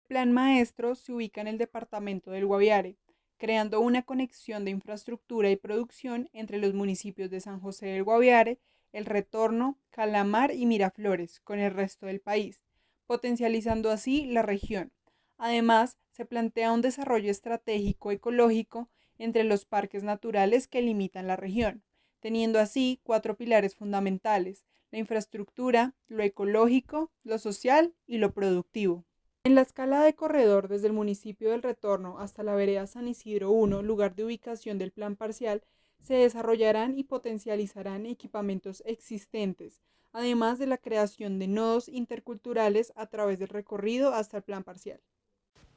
Plan Maestro se ubica en el departamento del Guaviare, creando una conexión de infraestructura y producción entre los municipios de San José del Guaviare, El Retorno, Calamar y Miraflores con el resto del país, potencializando así la región. Además, se plantea un desarrollo estratégico ecológico entre los parques naturales que limitan la región, teniendo así cuatro pilares fundamentales: la infraestructura, lo ecológico, lo social y lo productivo. En la escala de corredor, desde el municipio del Retorno hasta la vereda San Isidro 1, lugar de ubicación del plan parcial, se desarrollarán y potencializarán equipamientos existentes, además de la creación de nodos interculturales a través del recorrido hasta el plan parcial.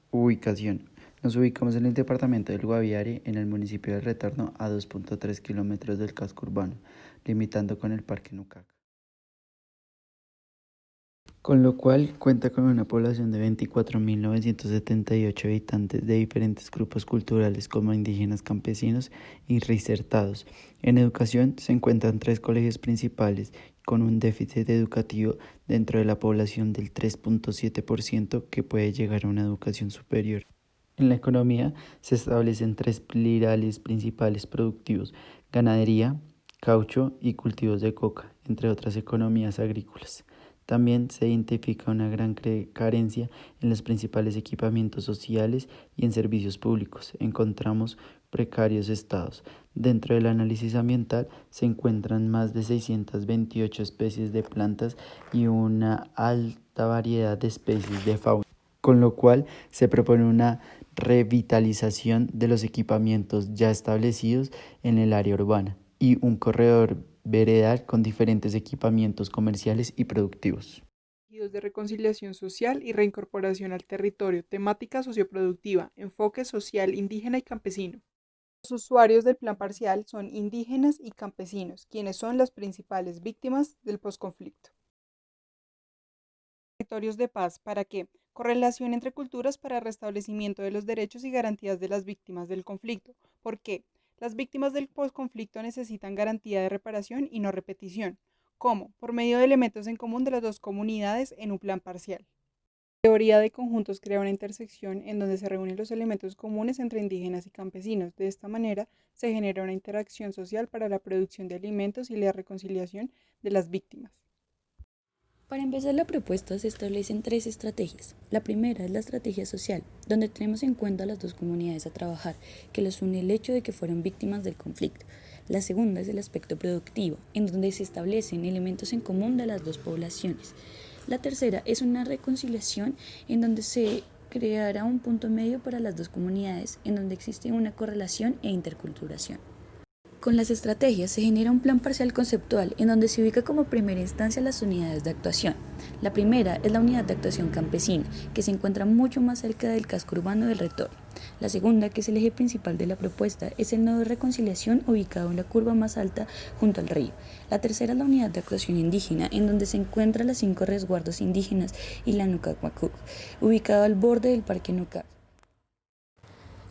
Ubicación. Nos ubicamos en el departamento del Guaviare, en el municipio de Retorno, a 2.3 kilómetros del casco urbano, limitando con el Parque Nucac, con lo cual cuenta con una población de 24.978 habitantes de diferentes grupos culturales como indígenas, campesinos y reinsertados. En educación se encuentran tres colegios principales con un déficit educativo dentro de la población del 3.7% que puede llegar a una educación superior. En la economía se establecen tres pilares principales productivos: ganadería, caucho y cultivos de coca, entre otras economías agrícolas. También se identifica una gran carencia en los principales equipamientos sociales y en servicios públicos. Encontramos precarios estados. Dentro del análisis ambiental se encuentran más de 628 especies de plantas y una alta variedad de especies de fauna, con lo cual se propone una revitalización de los equipamientos ya establecidos en el área urbana y un corredor veredal con diferentes equipamientos comerciales y productivos. De reconciliación social y reincorporación al territorio, temática socioproductiva, enfoque social indígena y campesino. Los usuarios del plan parcial son indígenas y campesinos, quienes son las principales víctimas del posconflicto. Territorios de paz, ¿para qué? Correlación entre culturas para restablecimiento de los derechos y garantías de las víctimas del conflicto. ¿Por qué? Las víctimas del posconflicto necesitan garantía de reparación y no repetición. ¿Cómo? Por medio de elementos en común de las dos comunidades en un plan parcial. La teoría de conjuntos crea una intersección en donde se reúnen los elementos comunes entre indígenas y campesinos. De esta manera se genera una interacción social para la producción de alimentos y la reconciliación de las víctimas. Para empezar la propuesta se establecen tres estrategias. La primera es la estrategia social, donde tenemos en cuenta a las dos comunidades a trabajar, que les une el hecho de que fueron víctimas del conflicto. La segunda es el aspecto productivo, en donde se establecen elementos en común de las dos poblaciones. La tercera es una reconciliación en donde se creará un punto medio para las dos comunidades, en donde existe una correlación e interculturación. Con las estrategias se genera un plan parcial conceptual en donde se ubica como primera instancia las unidades de actuación. La primera es la unidad de actuación campesina, que se encuentra mucho más cerca del casco urbano del Retorno. La segunda, que es el eje principal de la propuesta, es el nodo de reconciliación ubicado en la curva más alta junto al río. La tercera es la unidad de actuación indígena, en donde se encuentran los 5 resguardos indígenas y la Nucac Macuc, ubicado al borde del Parque Nucac.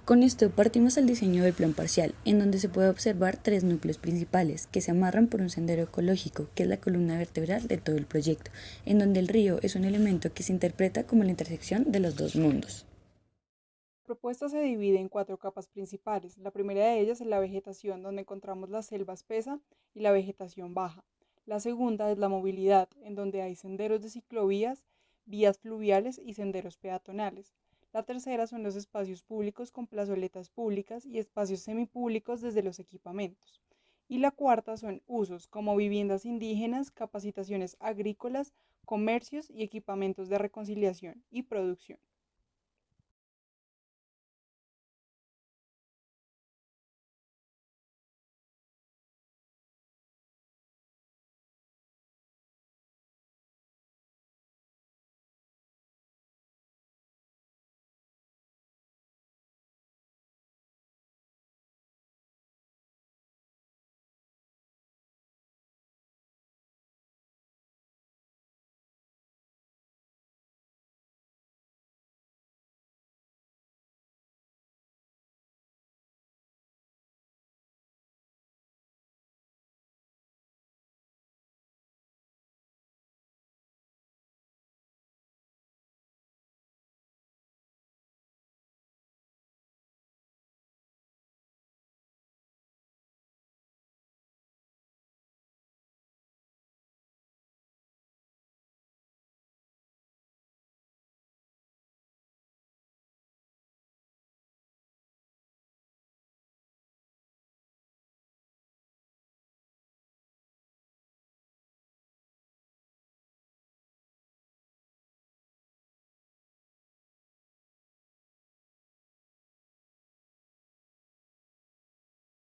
Con esto partimos al diseño del plan parcial, en donde se puede observar tres núcleos principales que se amarran por un sendero ecológico, que es la columna vertebral de todo el proyecto, en donde el río es un elemento que se interpreta como la intersección de los dos mundos. La propuesta se divide en cuatro capas principales. La primera de ellas es la vegetación, donde encontramos la selva espesa y la vegetación baja. La segunda es la movilidad, en donde hay senderos de ciclovías, vías fluviales y senderos peatonales. La tercera son los espacios públicos con plazoletas públicas y espacios semipúblicos desde los equipamientos. Y la cuarta son usos como viviendas indígenas, capacitaciones agrícolas, comercios y equipamientos de reconciliación y producción.